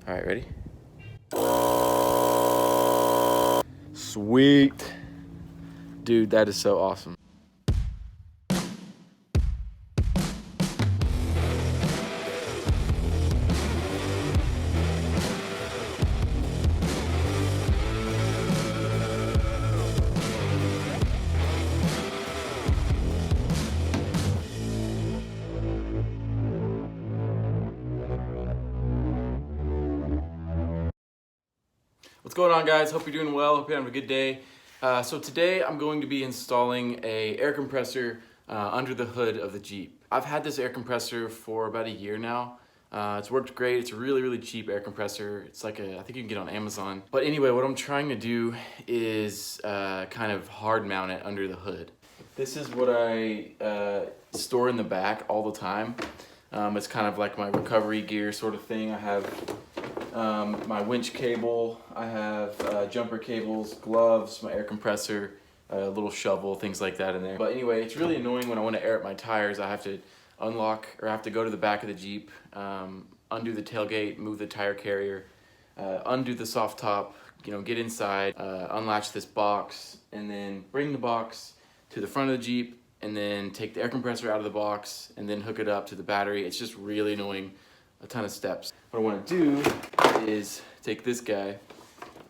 All right, ready? Sweet. Dude, that is so awesome. What's going on, guys? Hope you're doing well. Hope you're having a good day. So today I'm going to be installing a air compressor under the hood of the Jeep. I've had this air compressor for about a year now. It's worked great. It's a really cheap air compressor. It's like I think you can get it on Amazon. But anyway, what I'm trying to do is kind of hard mount it under the hood. This is what I store in the back all the time. It's kind of like my recovery gear sort of thing. I have my winch cable, I have jumper cables, gloves, my air compressor, a little shovel, things like that in there. But anyway, it's really annoying when I want to air up my tires. I have to unlock, or I have to go to the back of the Jeep, undo the tailgate, move the tire carrier, undo the soft top, get inside, unlatch this box, and then bring the box to the front of the Jeep, and then take the air compressor out of the box, and then hook it up to the battery. It's just really annoying. A ton of steps. What I want to do is take this guy,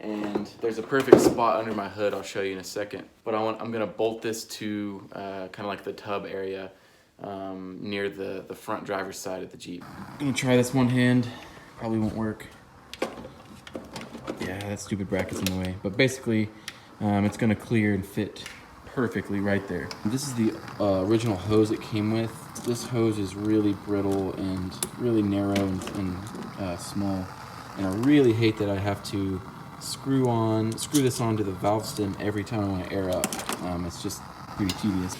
and there's a perfect spot under my hood. I'll show you in a second. But I'm gonna bolt this to kind of like the tub area near the front driver's side of the Jeep. I'm gonna try this one hand. Probably won't work. Yeah, that stupid bracket's in the way. But basically, it's gonna clear and fit perfectly right there. This is the original hose it came with. This hose is really brittle and really narrow and small, and I really hate that I have to screw this onto the valve stem every time I want to air up. It's just pretty tedious.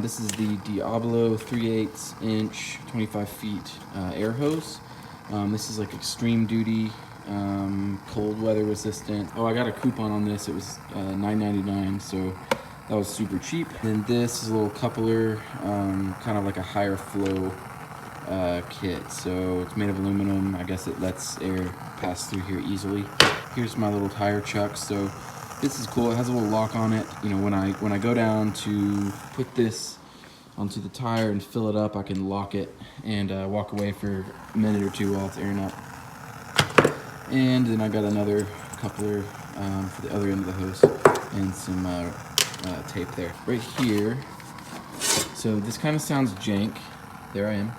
This is the Diablo 3/8 inch 25 feet air hose. This is like extreme duty, cold weather resistant. Oh, I got a coupon on this. It was $9.99, so that was super cheap. And this is a little coupler, kind of like a higher flow kit. So it's made of aluminum. I guess it lets air pass through here easily. Here's my little tire chuck. So this is cool. It has a little lock on it. When I go down to put this onto the tire and fill it up, I can lock it and walk away for a minute or two while it's airing up. And then I got another coupler for the other end of the hose and some tape there. Right here, so this kind of sounds jank. There I am.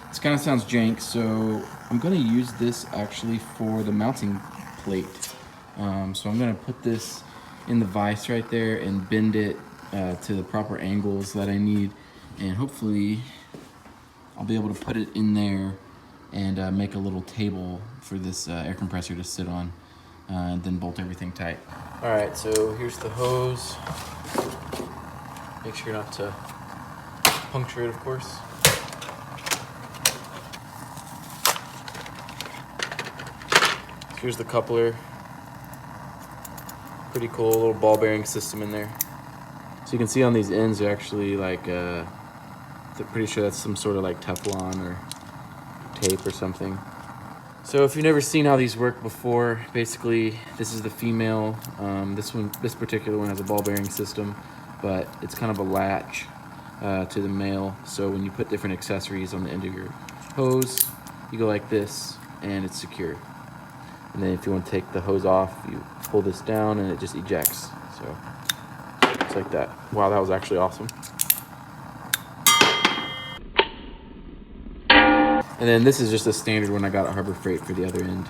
This kind of sounds jank, so I'm going to use this actually for the mounting plate. So I'm going to put this in the vise right there and bend it to the proper angles that I need, and hopefully I'll be able to put it in there and make a little table for this air compressor to sit on, and then bolt everything tight. Alright, so here's the hose. Make sure not to puncture it, of course. So here's the coupler. Pretty cool little ball bearing system in there. So you can see on these ends are actually like, they're pretty sure that's some sort of like Teflon or tape or something. So if you've never seen how these work before, basically this is the female. This particular one has a ball bearing system, but it's kind of a latch to the male. So when you put different accessories on the end of your hose, you go like this and it's secure. And then if you want to take the hose off, you pull this down and it just ejects. So it's like that. Wow, that was actually awesome. And then this is just a standard one I got at Harbor Freight for the other end.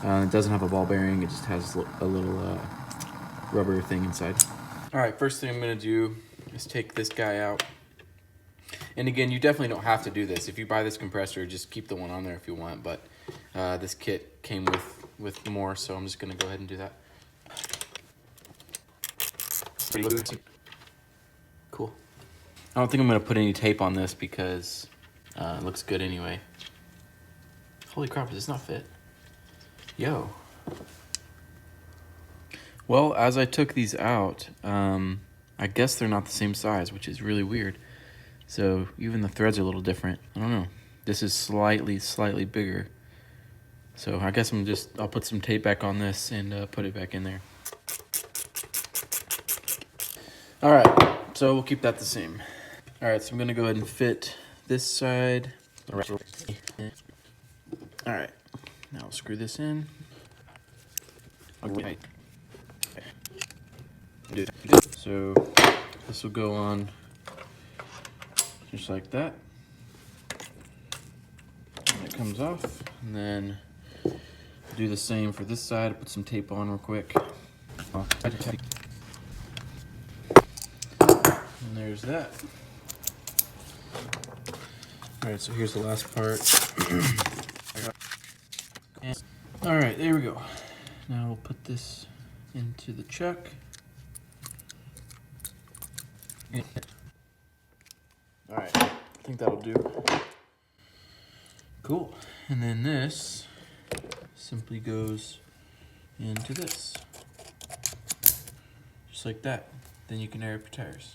It doesn't have a ball bearing, it just has a little rubber thing inside. Alright, first thing I'm going to do is take this guy out. And again, you definitely don't have to do this. If you buy this compressor, just keep the one on there if you want. But this kit came with more, so I'm just going to go ahead and do that. Cool. I don't think I'm going to put any tape on this because it looks good anyway. Holy crap, does this not fit? Yo. Well, as I took these out, I guess they're not the same size, which is really weird. So even the threads are a little different. I don't know. This is slightly bigger. So I guess I'll put some tape back on this and put it back in there. All right, so we'll keep that the same. All right, so I'm gonna go ahead and fit this side. All right, now I'll screw this in. Okay. So this will go on just like that. And it comes off, and then do the same for this side. Put some tape on real quick. And there's that. All right, so here's the last part. All right, there we go. Now we'll put this into the chuck. All right, I think that'll do. Cool. And then this simply goes into this. Just like that. Then you can air up your tires.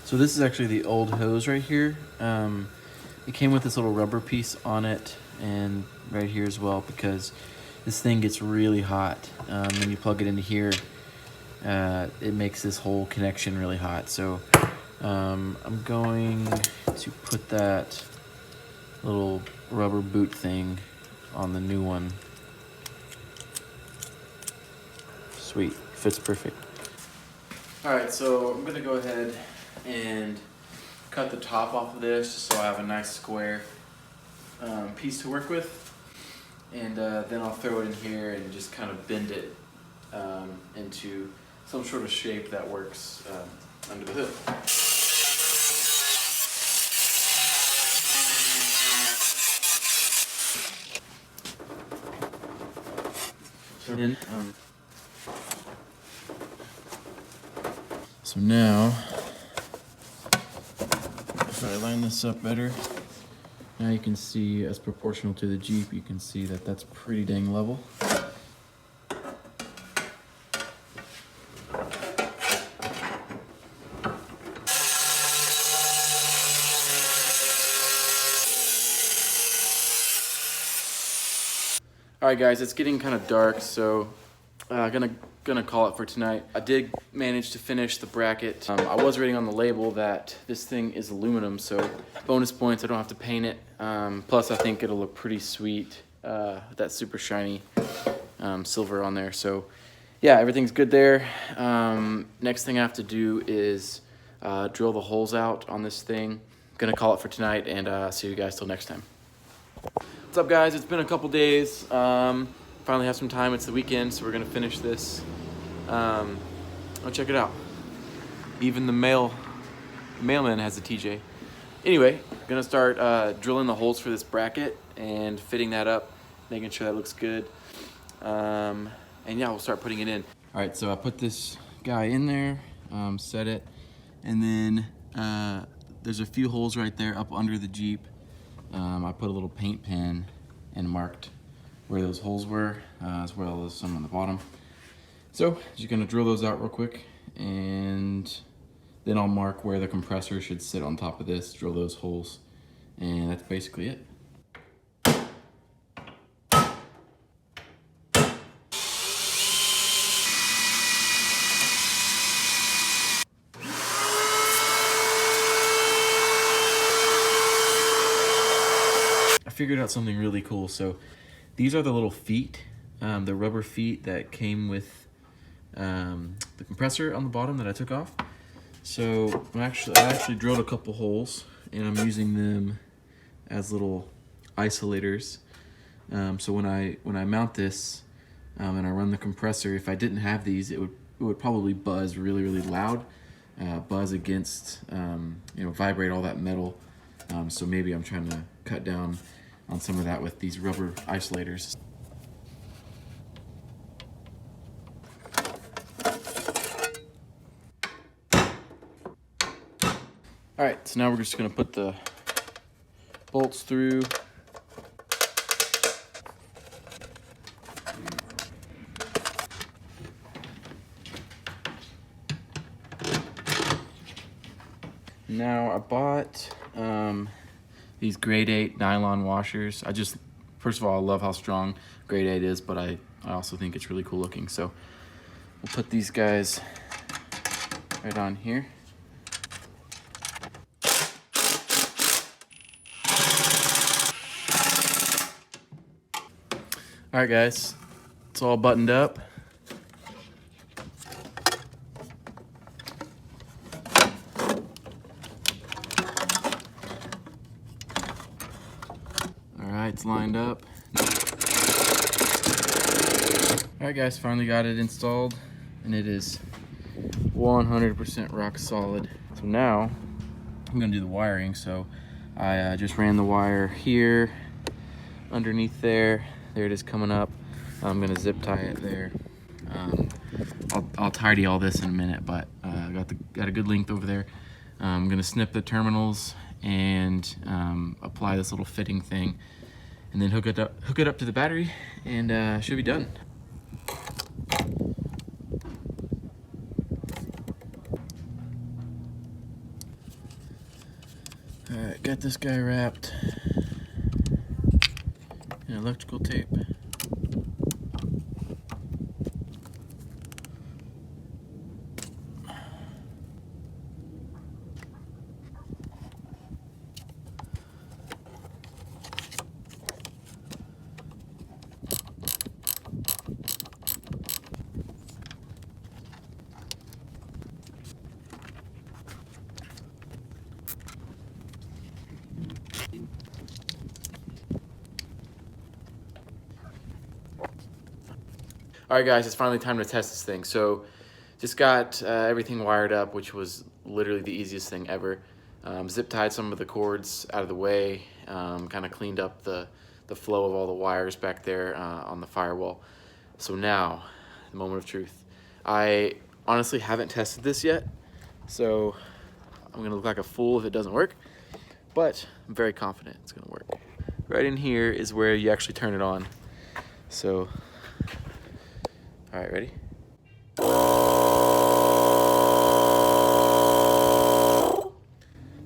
So this is actually the old hose right here. It came with this little rubber piece on it and right here as well, because this thing gets really hot. When you plug it into here, it makes this whole connection really hot. So I'm going to put that little rubber boot thing on the new one. Sweet, fits perfect. All right, so I'm gonna go ahead and cut the top off of this just so I have a nice square piece to work with. And then I'll throw it in here and just kind of bend it into some sort of shape that works under the hood. So now, if I line this up better, now you can see, as proportional to the Jeep, you can see that that's pretty dang level. All right, guys, it's getting kind of dark, so gonna call it for tonight. I did manage to finish the bracket. I was reading on the label that this thing is aluminum, so bonus points. I don't have to paint it. Plus, I think it'll look pretty sweet with that super shiny silver on there. So, yeah, everything's good there. Next thing I have to do is drill the holes out on this thing. Gonna call it for tonight, and see you guys till next time. What's up, guys? It's been a couple days. Finally have some time. It's the weekend, so we're gonna finish this. Oh, check it out. Even the mailman has a TJ. Anyway, gonna start drilling the holes for this bracket and fitting that up, making sure that looks good. And yeah, we'll start putting it in. All right, so I put this guy in there, set it, and then there's a few holes right there up under the Jeep. I put a little paint pen and marked where those holes were, as well as some on the bottom. So you're gonna drill those out real quick, and then I'll mark where the compressor should sit on top of this, drill those holes, and that's basically it. I figured out something really cool. So these are the little feet, the rubber feet that came with the compressor on the bottom that I took off. So I actually drilled a couple holes, and I'm using them as little isolators. So when I mount this and I run the compressor, if I didn't have these, it would probably buzz really loud, buzz against, vibrate all that metal. So maybe I'm trying to cut down on some of that with these rubber isolators. All right, so now we're just gonna put the bolts through. Now I bought these grade 8 nylon washers. First of all, I love how strong grade 8 is, but I also think it's really cool looking. So we'll put these guys right on here. All right, guys, it's all buttoned up. All right, it's lined up. All right, guys, finally got it installed, and it is 100% rock solid. So now I'm gonna do the wiring. So I just ran the wire here, underneath there. There it is coming up. I'm gonna zip tie it there. I'll tidy all this in a minute, but got a good length over there. I'm gonna snip the terminals and apply this little fitting thing, and then hook it up to the battery, and should be done. All right, got this guy wrapped in electrical tape. All right, guys, it's finally time to test this thing. So just got everything wired up, which was literally the easiest thing ever. Zip tied some of the cords out of the way, kind of cleaned up the flow of all the wires back there on the firewall. So now, the moment of truth. I honestly haven't tested this yet, so I'm gonna look like a fool if it doesn't work, but I'm very confident it's gonna work. Right in here is where you actually turn it on. So, all right, ready?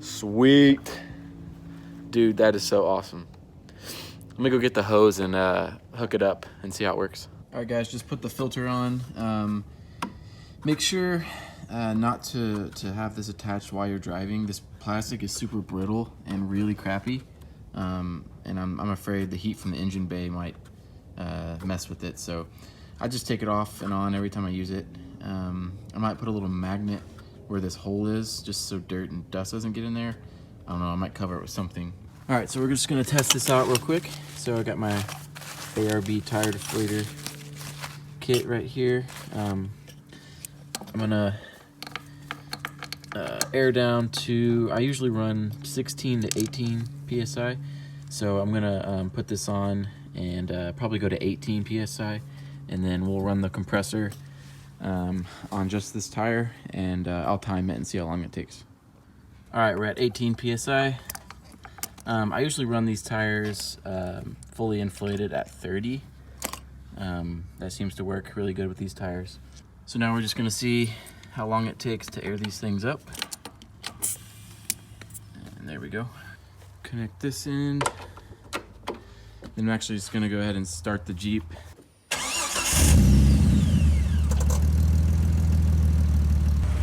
Sweet. Dude, that is so awesome. Let me go get the hose and hook it up and see how it works. All right, guys, just put the filter on. Make sure not to have this attached while you're driving. This plastic is super brittle and really crappy. And I'm afraid the heat from the engine bay might mess with it. So I just take it off and on every time I use it. I might put a little magnet where this hole is, just so dirt and dust doesn't get in there. I don't know, I might cover it with something. All right, so we're just gonna test this out real quick. So I got my ARB tire deflator kit right here. I'm gonna air down to, I usually run 16 to 18 PSI. So I'm gonna put this on and probably go to 18 PSI. And then we'll run the compressor on just this tire, and I'll time it and see how long it takes. All right, we're at 18 PSI. I usually run these tires fully inflated at 30. That seems to work really good with these tires. So now we're just gonna see how long it takes to air these things up. And there we go. Connect this in. Then I'm actually just gonna go ahead and start the Jeep.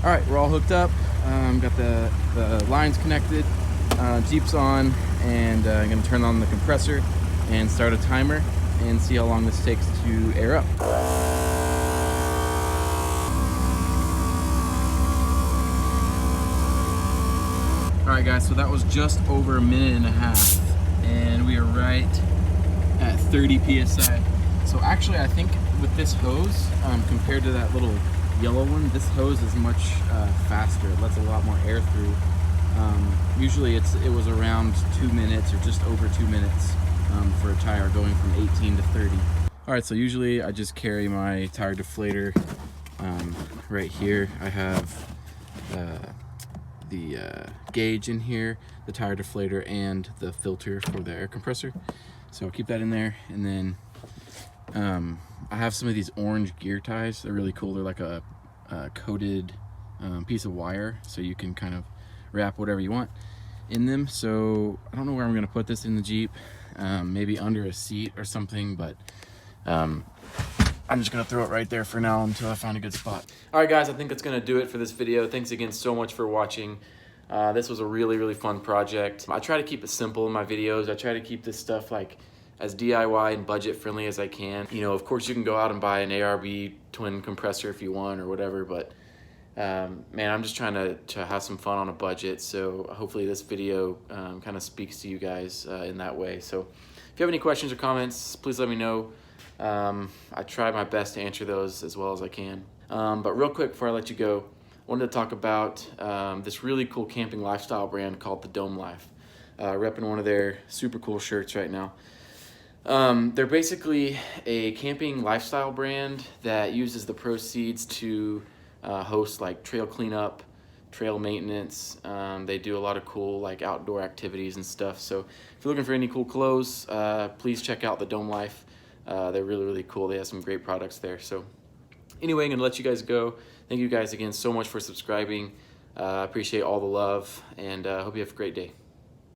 All right, we're all hooked up. Got the lines connected, Jeep's on, and I'm gonna turn on the compressor and start a timer and see how long this takes to air up. All right, guys, so that was just over a minute and a half, and we are right at 30 PSI. So actually, I think with this hose, compared to that little yellow one, this hose is much faster. It lets a lot more air through. Usually it was around 2 minutes or just over 2 minutes for a tire going from 18 to 30. All right, so usually I just carry my tire deflator right here. I have the gauge in here, the tire deflator, and the filter for the air compressor. So I'll keep that in there, and then I have some of these orange gear ties. They're really cool. They're like a coated piece of wire, so you can kind of wrap whatever you want. in them, so I don't know where I'm gonna put this in the Jeep. Maybe under a seat or something, but I'm just gonna throw it right there for now until I find a good spot. All right, guys, I think that's gonna do it for this video. Thanks again so much for watching. This was a really fun project. I try to keep it simple in my videos. I try to keep this stuff like as DIY and budget friendly as I can. You know, of course you can go out and buy an ARB twin compressor if you want or whatever, but man, I'm just trying to have some fun on a budget. So hopefully this video kind of speaks to you guys in that way. So if you have any questions or comments, please let me know. I try my best to answer those as well as I can. But real quick before I let you go, I wanted to talk about this really cool camping lifestyle brand called the Dome Life. Repping one of their super cool shirts right now. They're basically a camping lifestyle brand that uses the proceeds to host like trail cleanup, trail maintenance. They do a lot of cool like outdoor activities and stuff. So if you're looking for any cool clothes, please check out the Dome Life. They're really cool. They have some great products there. So anyway, I'm gonna let you guys go. Thank you guys again so much for subscribing. Appreciate all the love, and hope you have a great day.